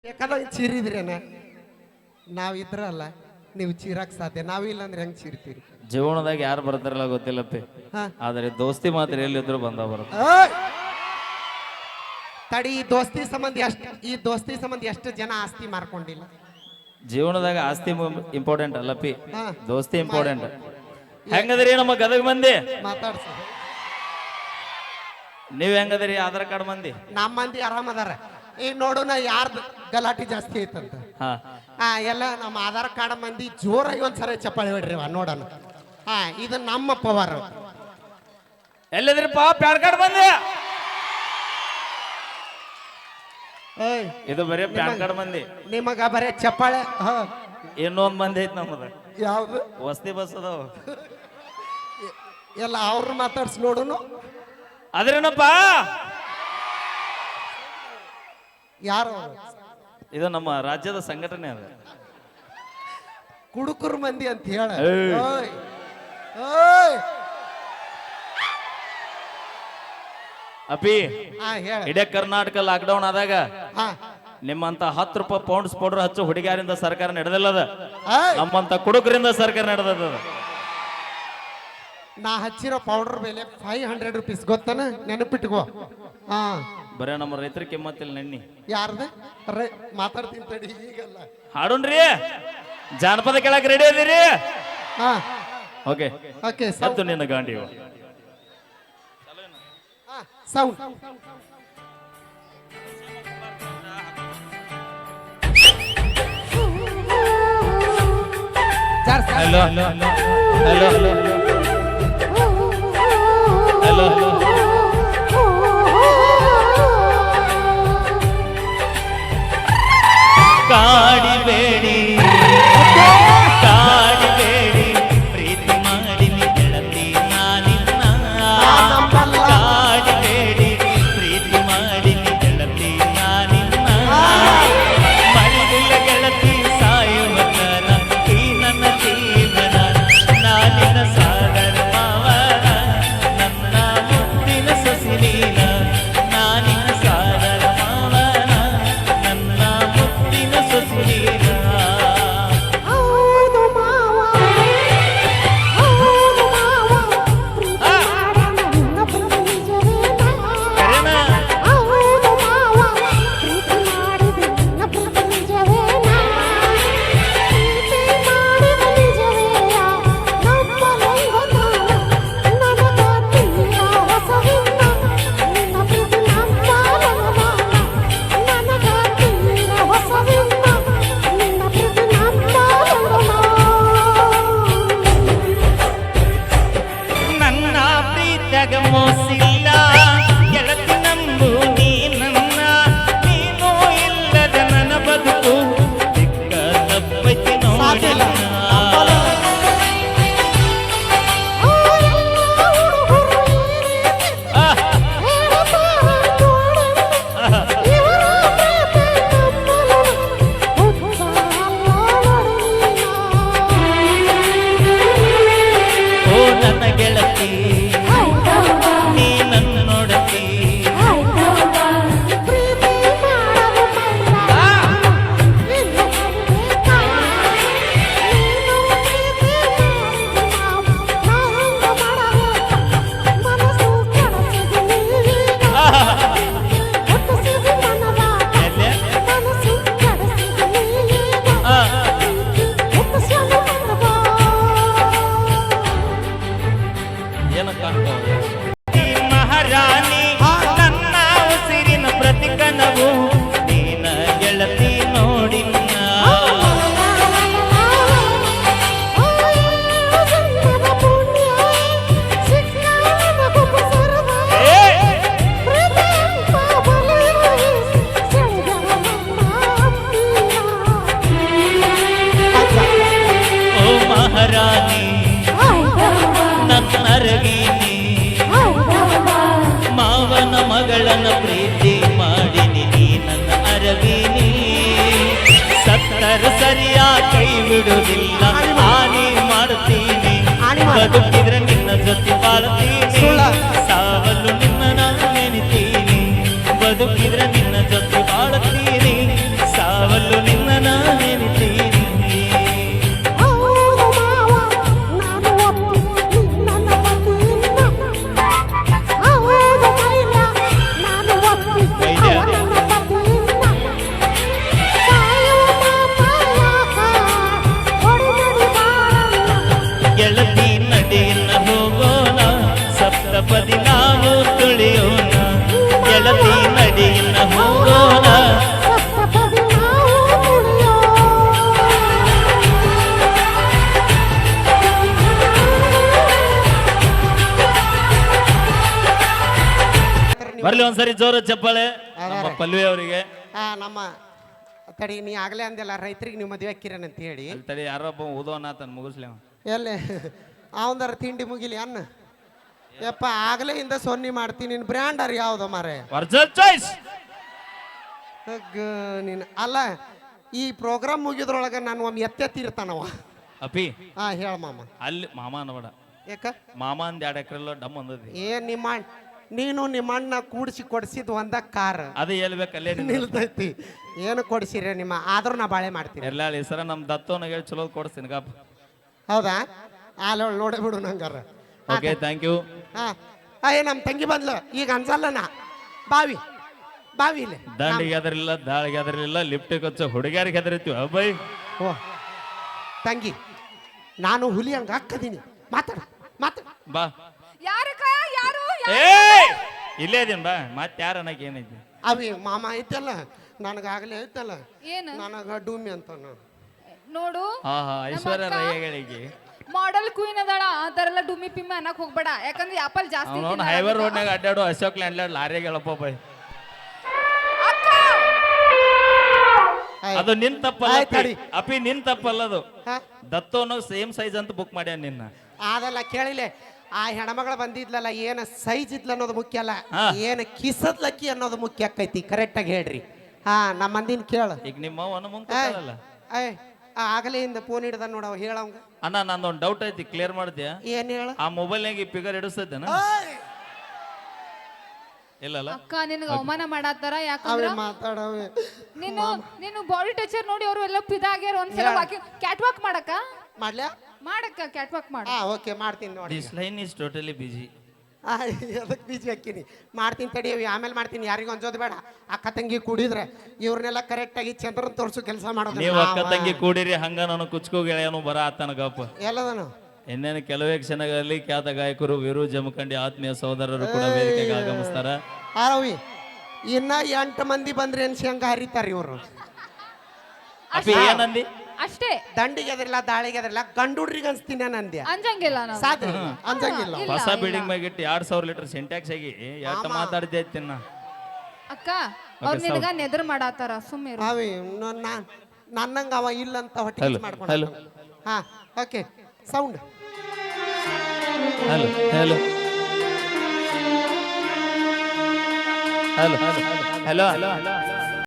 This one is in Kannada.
ಯಾಕಂದ್ರೆ ಚೀರಿದ್ರೇನ ನಾವಿದ್ರಲ್ಲ ನೀವು ಚೀರಕ್ ಸಾಧ್ಯ ನಾವಿಲ್ಲ ಅಂದ್ರೆ ಹೆಂಗ್ ಚೀರ್ತೀರಿ ಜೀವನದಾಗ ಯಾರು ಬರ್ತಾರಲ್ಲ ಗೊತ್ತಿಲ್ಲಪ್ಪಿ ಆದ್ರೆ ದೋಸ್ತಿ ಮಾತ್ರ ಎಲ್ಲಿದ್ರು ಬಂದ ಬರುತ್ತೆ ತಡಿ ಈ ದೋಸ್ತಿ ಸಂಬಂಧ ಎಷ್ಟು ಜನ ಆಸ್ತಿ ಮಾರ್ಕೊಂಡಿಲ್ಲ ಜೀವನದಾಗ ಆಸ್ತಿ ಇಂಪಾರ್ಟೆಂಟ್ ಅಲ್ಲಪ್ಪಿ ದೋಸ್ತಿ ಇಂಪಾರ್ಟೆಂಟ್ ಹೆಂಗದ್ರಿ ನಮ್ಮ ಗದಗ ಮಂದಿ ಮಾತಾಡ್ಸ ನೀವ್ ಹೆಂಗದ್ರಿ ಆಧಾರ್ ಕಾರ್ಡ್ ಮಂದಿ ನಮ್ಮ ಮಂದಿ ಆರಾಮದಾರ ಈಗ ನೋಡೋಣ ಯಾರ್ದು ಗಲಾಟೆ ಜಾಸ್ತಿ ಐತಂತ ಎಲ್ಲ ನಮ್ಮ ಆಧಾರ್ ಕಾರ್ಡ್ ಮಂದಿ ಜೋರಾಗಿ ಒಂದ್ಸರಿ ಚಪ್ಪಾಳಿ ಹೊಡ್ರಿ ನೋಡೋಣ ಇದು ನಮ್ಮ ಪವರ್ ಎಲ್ಲಿದ್ರಿಪ್ಪ ಪ್ಯಾನ್ ಕಾರ್ಡ್ ಬಂದಿ ಇದು ಬರೀ ಪ್ಯಾನ್ ಕಾರ್ಡ್ ಮಂದಿ ನಿಮಗ ಬರೇ ಚಪ್ಪಾಳೆ ಇನ್ನೊಂದ್ ಮಂದಿ ಐತ್ ನಮ್ಮದ ಯಾವ್ದು ವಸ್ತಿ ಬಸ್ ಅದಾವ ಎಲ್ಲ ಅವ್ರ ಮಾತಾಡ್ಸಿ ನೋಡುನು ಅದ್ರೇನಪ್ಪ ಯಾರು ಇದು ನಮ್ಮ ರಾಜ್ಯದ ಸಂಘಟನೆ ಅದ ಕುಡುಕರು ಮಂದಿ ಅಂತ ಹೇಳ ಅಪಿ ಇಡೀ ಕರ್ನಾಟಕ ಲಾಕ್ಡೌನ್ ಆದಾಗ ನಿಮ್ಮಂತ 10 ರೂಪಾಯಿ ಪೌಂಡ್ಸ್ ಪೌಡರ್ ಹಚ್ಚು ಹುಡುಗಿಯರಿಂದ ಸರ್ಕಾರ ನಡೆದಿಲ್ಲದ ನಮ್ಮಂತ ಕುಡುಕರಿಂದ ಸರ್ಕಾರ ನಡೆದದ ನಾ ಹಚ್ಚಿರೋ ಪೌಡರ್ ಬೆಲೆ 500 ರೂಪೀಸ್ ಗೊತ್ತನ ನೆನಪಿಟ್ಕೋ ಬರೇ ನಮ್ಮ ರೈತರ ಕಿಮ್ಮತ್ತಿಲ್ಲ ನೆನ್ನಿ ಯಾರ್ದ ಮಾತಾಡ್ತೀನಿ ತಡಿ ಈಗಲ್ಲ ಹಾಡೋಣ್ರಿ ಜಾನಪದ ಕೇಳಕ್ ರೆಡಿ ಅದೀರಿ ಓಕೆ ಓಕೆ ಸತ್ತು ನಿನ್ನ ಗಾಂಡಿ sound hello hello hello hello ಕಾಡಿಬೇಡಿ ಕಾಡಿಬೇಡಿ ಪ್ರೀತಿ ಮಾಡಿ ಗೆಳತಿ ನಾನಿನ್ನ ಕಾಡಿಬೇಡಿ ಪ್ರೀತಿ ಮಾಡಿ ಗೆಳತಿ ನಾನಿನ್ನ ಮರಿದಿಲ್ಲ ಗೆಳತಿ ಸಾಯುವತನ ಈ ನನ್ನ ಜೀವನ ನಾನಿನ ಸಾಗರ ಮಾವನ ನನ್ನ ಮುತ್ತಿನ ಸಸಿಲೀನ ನಾನಿನ ಸಾಗರ ಮಾವನ ನನ್ನ ಮುತ್ತಿನ ಸಸಿಲೀನ ಮೋಸಿಲ್ಲ ಗೆಳತಿ ನಂಬು ನೀ ನನ್ನ ನೀನು ಇಲ್ಲದ ನನ್ನ ಬದುಕು ಚಿಕ್ಕ ತಪ್ಪೈತಿ ನೋಡಿಲ್ಲ ಓ ನನ್ನ ಗೆಳತಿ ಮಹಾರಾಣಿ ನನ್ನ ಉಸಿರಿನ ಪ್ರತಿಕನವು ನೀನ ಗೆಳತಿ ನೋಡಿಲ್ಲ ಓ ಮಹಾರಾಣಿ ನನ್ನ ಅರಗಿನಿ ಮಾವನ ಮಗಳನ್ನ ಪ್ರೀತಿ ಮಾಡಿನಿ ನೀ ನನ್ನ ಅರವಿನಿ ಸತ್ತರ ಸರಿಯ ಕೈ ಬಿಡುವುದಿಲ್ಲ ಹಾನಿ ಮಾಡ್ತೀನಿ ಬದುಕಿದ್ರೆ ನಿನ್ನ ಜೊತೆ ಬಾಳ್ತೀನಿ ಸಾವಲು ನಿನ್ನ ನಾನು ನೆನಿತೀನಿ ಬದುಕಿದ್ರೆ ನಿನ್ನ ಜೊತೆ ಬಾಳ್ತೀನಿ ಸಾವ ಬಲ್ಲಿ ಒಂದ್ಸರಿ ಜೋರ ಚಪ್ಪಾಳೆ ನಮ್ಮ ಪಲ್ವಿ ಅವರಿಗೆ. ನಮ್ಮ ತಡಿ ನೀ ಆಗ್ಲೇ ಅಂದೆಲ್ಲ ರೈತರಿಗೆ ನೀವು ಮದುವೆ ಹಾಕಿರೇನಂತ ಹೇಳಿ. ತಡಿ ಯಾರೊಬ್ಬ ಓದೋನ ತನ್ನ ಮುಗಿಸ್ಲಿ ಅವ. ಎಲ್ಲಿ ಅವಂದಾರ ತಿಂಡಿ ಮುಗಿಲಿ ಅನ್ನ ಯಪ್ಪ ಆಗ್ಲೇ ಇಂದ ಸೊನ್ನಿ ಮಾಡ್ತೀನಿ ನಿನ್ ಬ್ರ್ಯಾಂಡರ್ ಯಾವ್ದು ಮಾರೆ ವರ್ಜಲ್ ಚಾಯ್ಸ್ ನೀನು ಅಲ್ಲ ಈ ಪ್ರೋಗ್ರಾಮ್ ಮುಗಿದ್ರೊಳಗ ನಾನು ಒಮ್ಮೆ ಎತ್ತೆತ್ತಿರ್ತಾನವ. ಅಪಿ ಹೇಳ ಮಾಮ. ಅಲ್ಲಿ ಮಾಮ ಅನ್ಬೇಡ ಯಾಕ ಮಾಮ ಅಂದ್ 2 ಎಕರೆ ಡಮ್ ಅಂದದಿ. ನೀನು ನಿಮ್ಮ ಅಣ್ಣ ಕೂಡಿಸಿ ಕೊಡ್ಸಿದ್ ಒಂದ ಕಾರ್ ಅದು ಹೇಳ್ಬೇಕು ಅಲ್ಲೇ ನಿಲ್ತೈತಿ. ಏನು ಕೊಡ್ಸಿರಿ ನಿಮ್ಮ ಆದ್ರೂ ನಾ ಬಾಳೆ ಮಾಡ್ತೀನಿ. ಎಲ್ಲ ಸರ ನಮ್ ದತ್ತೋನಾಗ ಹೇಳಿ ಚಲೋ ಕೊಡಿಸ್ತೀನಿ ಗಪ್. ಹೌದಾ ಆಲ ನೋಡೇ ಬಿಡು ನಂಗಾರ. Okay thank you. ನಮ್ಮ ತಂಗಿ ಬಂದ್ಲು ಈಗ ಅನ್ಸಲ್ಲನ ಬಾವಿ ಇಲ್ಲಿ ದಂಡಿಗೆ ಅದರಿಲ್ಲ ದಾಳಿಗೆ ಅದರಿಲ್ಲ ಲಿಫ್ಟಿಗೆ ಹಚ್ಚ ಹುಡುಗಿಯರಿಗೆ ಹೆದರಿತೀವಿ ಅಬ್ಬೈ. ಓ ತಂಗಿ ನಾನು ಹುಲಿ ಹಂಗ ಹಾಕದೀನಿ ಮಾತಾಡ ಬಾ ಇಲ್ಲೇ ಇದೀನಿ ಬಾ ಮತ್ತೆ ಯಾರ ಅನ್ನಕ್ಕೆ ಏನೈತಿ ಅವಿ ಮಾಮ ಐತಲ್ಲ ನನಗಾಗಲೇ ಐತಲ್ಲ ನನಗ ಡೂಮಿ ಅಂತ ನೋಡು. ಐಶ್ವರ್ಯ ರೈಗಳಿಗೆ ಮಾಡೆಲ್ ಕ್ವೀನ್ ಅದಾಳ ಆ ತರ ಎಲ್ಲ ಡುಮ್ಮಿ ಪಿಮ್ಮಿ ಅನ್ನಕ್ ಹೋಗ್ಬೇಡ ಯಾಕಂದ್ರೆ ಆಪಲ್ ಜಾಸ್ತಿ ಹೈವೇ ರೋಡ್ನಾಗ ಅಡ್ಡಾಡು ಅಶೋಕ್ ಲ್ಯಾಂಡ್ ಲಾರಿಗೆ ಹೇಳಪ್ಪ ಬೈ. ಅದು ನಿನ್ ತಪ್ಪಲ್ಲ ಅಪಿ ನಿನ್ ತಪ್ಪಲ್ಲ ಅದು ದತ್ತೋನು ಸೇಮ್ ಸೈಜ್ ಅಂತ ಬುಕ್ ಮಾಡ್ಯಾನ ನಿನ್ನ. ಅದಲ್ಲ ಕೇಳಿಲೆ ಆ ಹೆಣ್ಮಗಳು ಬಂದಿದ್ಲಲ್ಲ ಏನ ಸೈಜ್ ಇದ್ಲ ಅನ್ನೋದು ಮುಖ್ಯ ಅಲ್ಲ ಏನ ಕಿಸದ್ಲಕ್ಕಿ ಅನ್ನೋದು ಮುಖ್ಯ ಆಕೈತಿ. ಕರೆಕ್ಟ್ ಆಗಿ ಹೇಳ್ರಿ. ನಮ್ಮ ಮಂದಿನ ಕೇಳ. ಈಗ ನಿಮ್ಮ ಮುಂಕಲ್ಲ ಆಗಲೇ ಇಂದ ಫೋನ್ ಹಿಡ್ದ ನೋಡವ ಹೇಳವಂಗ. ಅಣ್ಣ ನಂದೊಂದು ಡೌಟ್ ಐತಿ ಕ್ಲಿಯರ್ ಮಾಡ್ತೀಯ? ಏನ್ ಹೇಳ? ಆ ಮೊಬೈಲ್ನಾಗ ಫಿಗರ್ ಹಿಡಿಸ್ತೇನ ಇಲ್ಲಲ್ಲ ಅಕ್ಕ ನಿನಗೆ ಅವಮಾನ ಮಾಡತ್ತಾರ ಯಾಕಂದ್ರೆ ಮಾತಾಡವೆ ನೀನು ಬಾಡಿ ಟಚರ್ ನೋಡಿ ಅವರು ಎಲ್ಲ ಪಿದಾಗ್ಯಾರ. ಒಂದ್ಸಲ ಕ್ಯಾಟ್ ವಾಕ್ ಮಾಡಕ್ಕ ಕ್ಯಾಟ್ ವಾಕ್ ಮಾಡ. ಓಕೆ ಮಾಡ್ತೀನಿ ನೋಡಿ. This line is totally busy. ಅದಕ್ಕೆ ಬೀಜಿ ಹಾಕಿನಿ ಮಾಡ್ತೀನಿ ತಡಿ ಆಮೇಲೆ ಮಾಡ್ತೀನಿ. ಯಾರಿಗೂ ಅನ್ಸೋದು ಬೇಡ. ಅಕ್ಕ ತಂಗಿ ಕೂಡಿದ್ರೆ ಇವ್ರನ್ನೆಲ್ಲ ಕರೆಕ್ಟ್ ಆಗಿ ಚಂದ್ರನ್ ತೋರ್ಸು ಕೆಲಸ ಮಾಡೋದು. ನೀವು ಅಕ್ಕ ತಂಗಿ ಕೂಡಿರಿ ಹಂಗ ನಾನು ಕುಚ್ಕೋ ಗೆಳೆಯನು ಬರ ಆತನ ಗಪ್ಪ ಎಲ್ಲದನು. ಇನ್ನೇನು ಕೆಲವೇ ಕ್ಷಣಗಳಲ್ಲಿ ಖ್ಯಾತ ಗಾಯಕರು ವೀರು ಜಮಖಂಡಿ ಆತ್ಮೀಯ ಸಹೋದರರು ಕೂಡ ವೇದಿಕೆಗೆ ಆಗಮಿಸ್ತಾರ. ಆರವಿ ಇನ್ನ 8 ಮಂದಿ ಬಂದ್ರೆ ಅನ್ಸಿ ಹಂಗ ಹರಿತಾರ ಇವರು. ಏನಂದಿ ಅಷ್ಟೇ. ದಂಡಿಗೆ ಅದರಿಲ್ಲ ದಾಳಿಗೆ ಅದರಿಲ್ಲ ಗಂಡುಡ್ರಿಗೆ ಅನ್ಸ್ತೀನಿ ನಂದ್ಯ ಅಂಜಂಗಿಲ್ಲ ಸಾಧ್ಯ ಅಂಜಂಗಿಲ್ಲ. ಹೊಸ ಬಿಲ್ಡಿಂಗ್ ಮ್ಯಾಗ ಇಟ್ಟು 2000 ಲೀಟರ್ ಸಿಂಟ್ಯಾಕ್ಸ್ ಆಗಿ ಎಷ್ಟು ಮಾತಾಡ್ದೆ ಐತಿನ್ನ ಅಕ್ಕ ಅವ್ರ ನಿನಗ ನೆದರ್ ಮಾಡಾತಾರ ಸುಮ್ಮನೆ ಅವಿ ನನ್ನಂಗ ಅವ ಇಲ್ಲ ಅಂತ ಹೊಟ್ಟೆ ಮಾಡ್ಕೊಂಡು. Okay sound hello hello hello hello hello